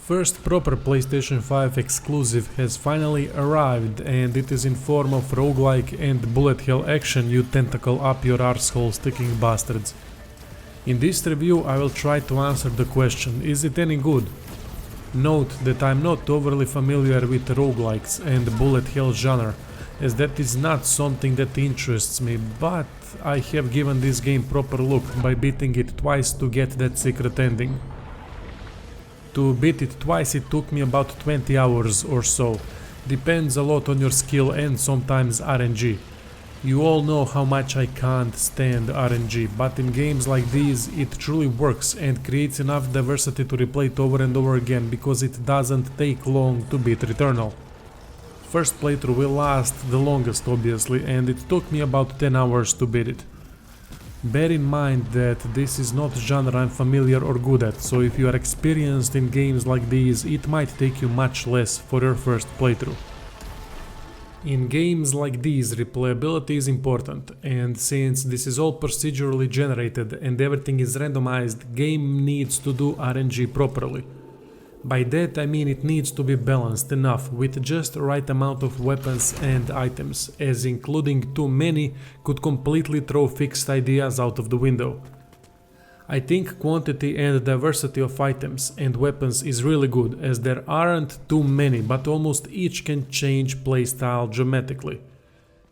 First proper PlayStation 5 exclusive has finally arrived, and it is in form of roguelike and bullet hell action, you tentacle up your arsehole sticking bastards. In this review I will try to answer the question, is it any good? Note that I'm not overly familiar with roguelikes and bullet hell genre, as that is not something that interests me, but I have given this game proper look by beating it twice to get that secret ending. To beat it twice it took me about 20 hours or so, depends a lot on your skill and sometimes RNG. You all know how much I can't stand RNG, but in games like these it truly works and creates enough diversity to replay it over and over again because it doesn't take long to beat Returnal. First playthrough will last the longest obviously, and it took me about 10 hours to beat it. Bear in mind that this is not genre I'm familiar or good at, so if you are experienced in games like these it might take you much less for your first playthrough. In games like these replayability is important, and since this is all procedurally generated and everything is randomized, game needs to do RNG properly. By that I mean it needs to be balanced enough with just the right amount of weapons and items, as including too many could completely throw fixed ideas out of the window. I think quantity and diversity of items and weapons is really good, as there aren't too many, but almost each can change playstyle dramatically.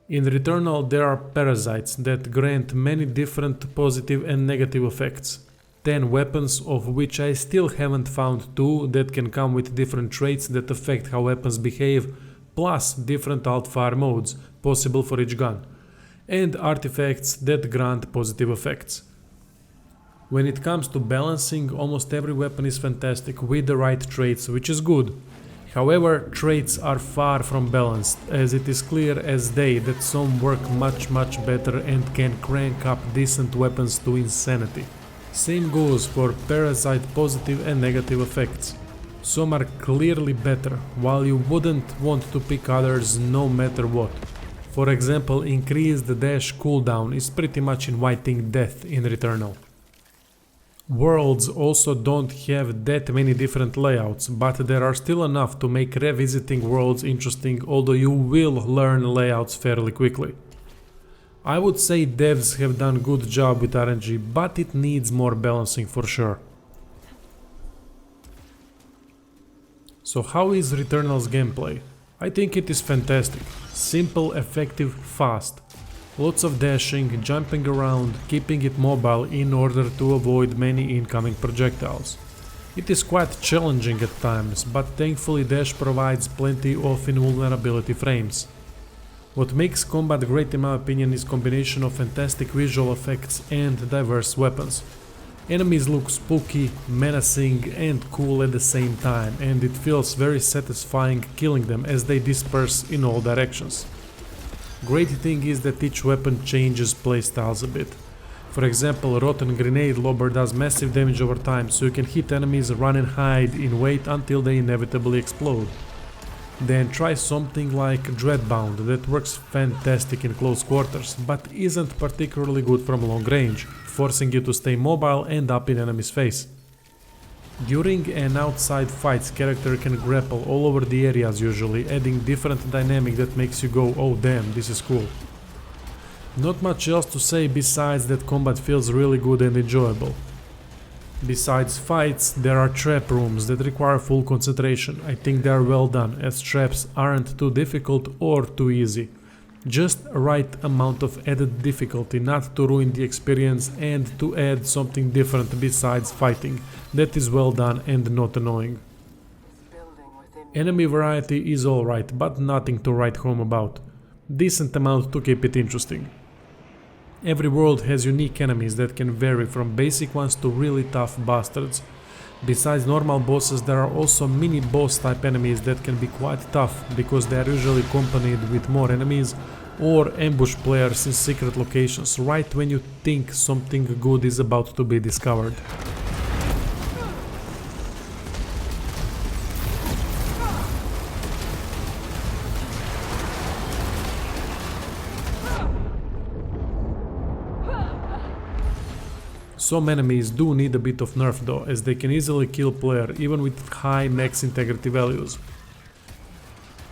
In Returnal there are parasites that grant many different positive and negative effects. 10 weapons, of which I still haven't found 2 that can come with different traits that affect how weapons behave, plus different alt-fire modes possible for each gun, and artifacts that grant positive effects. When it comes to balancing, almost every weapon is fantastic with the right traits, which is good. However, traits are far from balanced, as it is clear as day that some work much better and can crank up decent weapons to insanity. Same goes for parasite positive and negative effects. Some are clearly better, while you wouldn't want to pick others no matter what. For example, increased dash cooldown is pretty much inviting death in Returnal. Worlds also don't have that many different layouts, but there are still enough to make revisiting worlds interesting, although you will learn layouts fairly quickly. I would say devs have done good job with RNG, but it needs more balancing for sure. So how is Returnal's gameplay? I think it is fantastic. Simple, effective, fast. Lots of dashing, jumping around, keeping it mobile in order to avoid many incoming projectiles. It is quite challenging at times, but thankfully dash provides plenty of invulnerability frames. What makes combat great in my opinion is combination of fantastic visual effects and diverse weapons. Enemies look spooky, menacing and cool at the same time, and it feels very satisfying killing them as they disperse in all directions. Great thing is that each weapon changes playstyles a bit. For example, Rotten Grenade Lobber does massive damage over time, so you can hit enemies, run and hide in wait until they inevitably explode. Then try something like Dreadbound that works fantastic in close quarters, but isn't particularly good from long range, forcing you to stay mobile and up in enemy's face. During an outside fight, character can grapple all over the areas usually, adding different dynamic that makes you go, oh damn, this is cool. Not much else to say besides that combat feels really good and enjoyable. Besides fights, there are trap rooms that require full concentration. I think they are well done, as traps aren't too difficult or too easy. Just right amount of added difficulty not to ruin the experience and to add something different besides fighting that is well done and not annoying. Enemy variety is alright, but nothing to write home about. Decent amount to keep it interesting. Every world has unique enemies that can vary from basic ones to really tough bastards. Besides normal bosses, there are also mini boss type enemies that can be quite tough because they are usually accompanied with more enemies or ambush players in secret locations right when you think something good is about to be discovered. Some enemies do need a bit of nerf though, as they can easily kill player even with high max integrity values.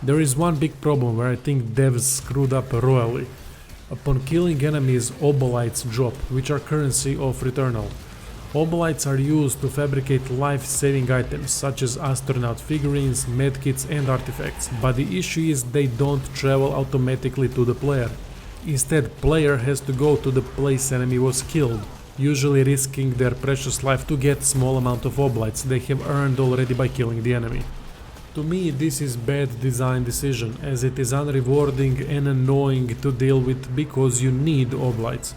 There is one big problem where I think devs screwed up royally. Upon killing enemies, obolites drop, which are currency of Returnal. Obolites are used to fabricate life-saving items such as astronaut figurines, medkits and artifacts, but the issue is they don't travel automatically to the player. Instead, player has to go to the place enemy was killed, usually risking their precious life to get small amount of obolites they have earned already by killing the enemy. To me, this is bad design decision, as it is unrewarding and annoying to deal with because you need obolites.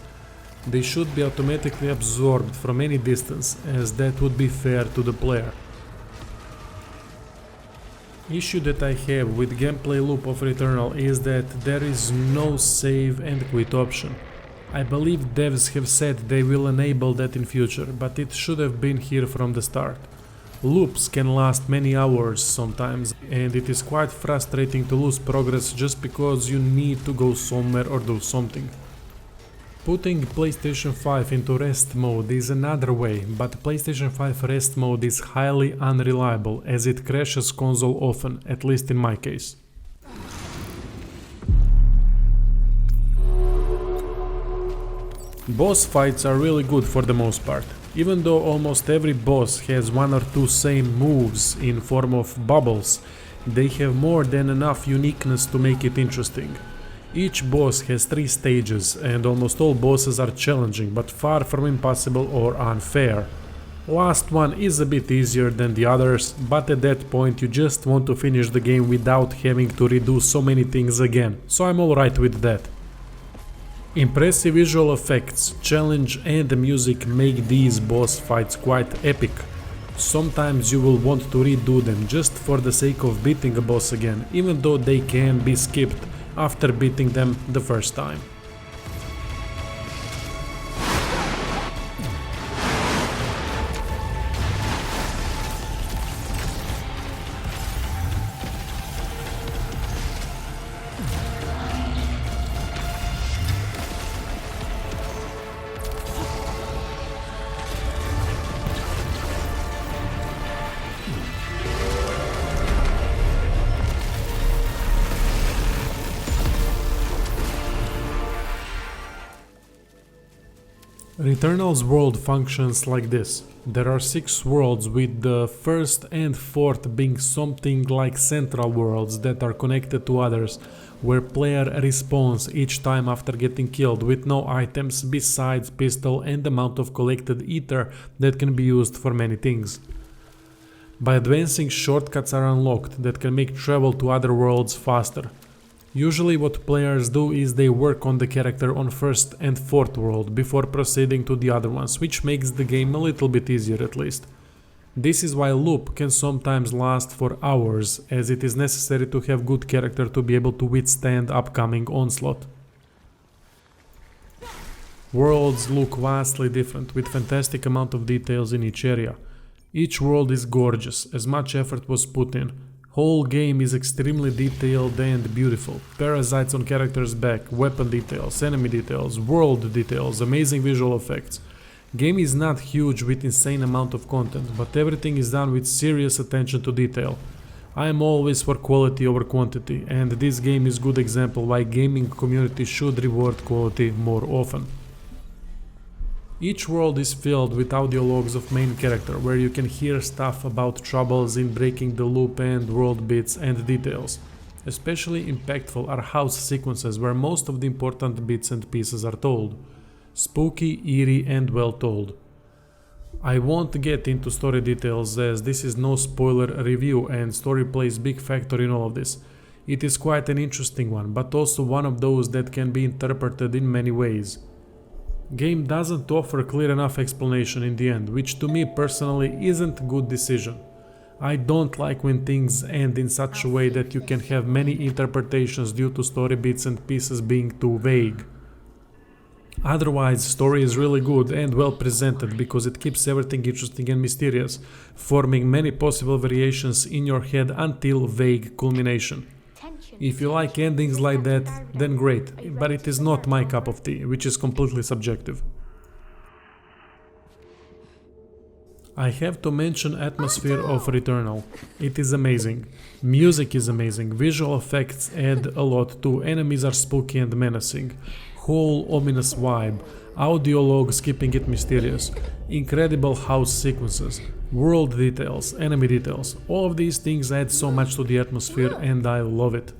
They should be automatically absorbed from any distance, as that would be fair to the player. Issue that I have with gameplay loop of Returnal is that there is no save and quit option. I believe devs have said they will enable that in future, but it should have been here from the start. Loops can last many hours sometimes, and it is quite frustrating to lose progress just because you need to go somewhere or do something. Putting PlayStation 5 into rest mode is another way, but PlayStation 5 rest mode is highly unreliable as it crashes console often, at least in my case. Boss fights are really good for the most part. Even though almost every boss has one or two same moves in form of bubbles, they have more than enough uniqueness to make it interesting. Each boss has 3 stages and almost all bosses are challenging but far from impossible or unfair. Last one is a bit easier than the others, but at that point you just want to finish the game without having to redo so many things again, so I'm alright with that. Impressive visual effects, challenge and the music make these boss fights quite epic. Sometimes you will want to redo them just for the sake of beating a boss again, even though they can be skipped after beating them the first time. Returnal's world functions like this. There are 6 worlds, with the first and fourth being something like central worlds that are connected to others, where player respawns each time after getting killed with no items besides pistol and amount of collected ether that can be used for many things. By advancing, shortcuts are unlocked that can make travel to other worlds faster. Usually what players do is they work on the character on first and fourth world before proceeding to the other ones, which makes the game a little bit easier at least. This is why loop can sometimes last for hours, as it is necessary to have good character to be able to withstand upcoming onslaught. Worlds look vastly different, with fantastic amount of details in each area. Each world is gorgeous, as much effort was put in. Whole game is extremely detailed and beautiful. Parasites on characters' back, weapon details, enemy details, world details, amazing visual effects. Game is not huge with insane amount of content, but everything is done with serious attention to detail. I am always for quality over quantity, and this game is good example why gaming community should reward quality more often. Each world is filled with audio logs of main character, where you can hear stuff about troubles in breaking the loop and world bits and details. Especially impactful are house sequences, where most of the important bits and pieces are told. Spooky, eerie and well told. I won't get into story details, as this is no spoiler review and story plays big factor in all of this. It is quite an interesting one, but also one of those that can be interpreted in many ways. Game doesn't offer clear enough explanation in the end, which to me personally isn't a good decision. I don't like when things end in such a way that you can have many interpretations due to story bits and pieces being too vague. Otherwise, story is really good and well presented because it keeps everything interesting and mysterious, forming many possible variations in your head until vague culmination. If you like endings like that, then great, but it is not my cup of tea, which is completely subjective. I have to mention atmosphere of Returnal. It is amazing. Music is amazing, visual effects add a lot too, enemies are spooky and menacing. Whole ominous vibe, audio logs keeping it mysterious, incredible house sequences, world details, enemy details. All of these things add so much to the atmosphere and I love it.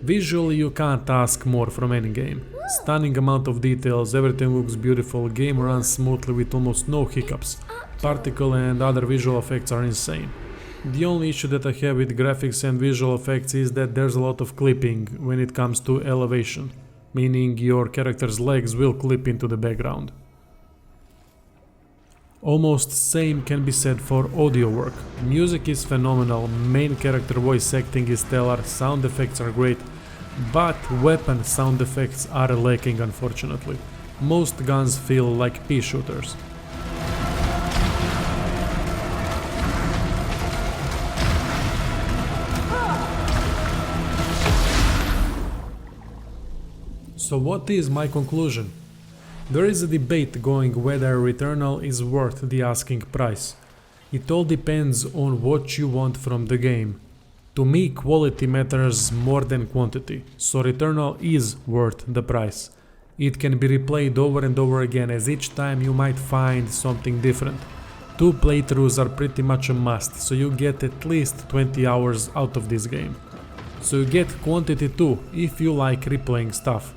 Visually you can't ask more from any game. Stunning amount of details, everything looks beautiful, game runs smoothly with almost no hiccups. Particle and other visual effects are insane. The only issue that I have with graphics and visual effects is that there's a lot of clipping when it comes to elevation, meaning your character's legs will clip into the background. Almost same can be said for audio work. Music is phenomenal, main character voice acting is stellar, sound effects are great, but weapon sound effects are lacking unfortunately. Most guns feel like pea shooters. So what is my conclusion? There is a debate going whether Returnal is worth the asking price. It all depends on what you want from the game. To me, quality matters more than quantity, so Returnal is worth the price. It can be replayed over and over again as each time you might find something different. 2 playthroughs are pretty much a must, so you get at least 20 hours out of this game. So you get quantity too, if you like replaying stuff.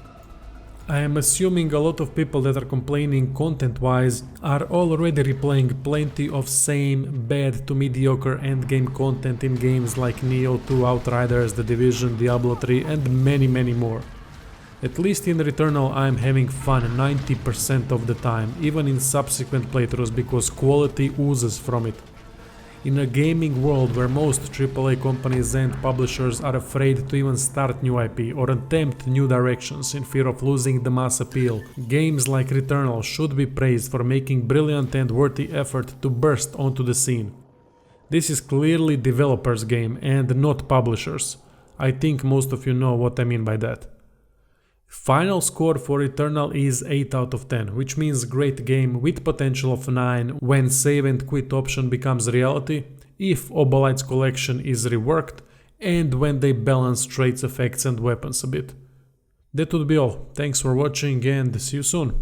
I am assuming a lot of people that are complaining content-wise are already replaying plenty of same bad to mediocre endgame content in games like Neo 2, Outriders, The Division, Diablo 3 and many more. At least in Returnal I am having fun 90% of the time, even in subsequent playthroughs because quality oozes from it. In a gaming world where most AAA companies and publishers are afraid to even start new IP or attempt new directions in fear of losing the mass appeal, games like Returnal should be praised for making brilliant and worthy effort to burst onto the scene. This is clearly developers' game and not publishers. I think most of you know what I mean by that. Final score for Returnal is 8 out of 10, which means great game with potential of 9 when save and quit option becomes reality, if Obolight's collection is reworked, and when they balance traits, effects and weapons a bit. That would be all. Thanks for watching and see you soon.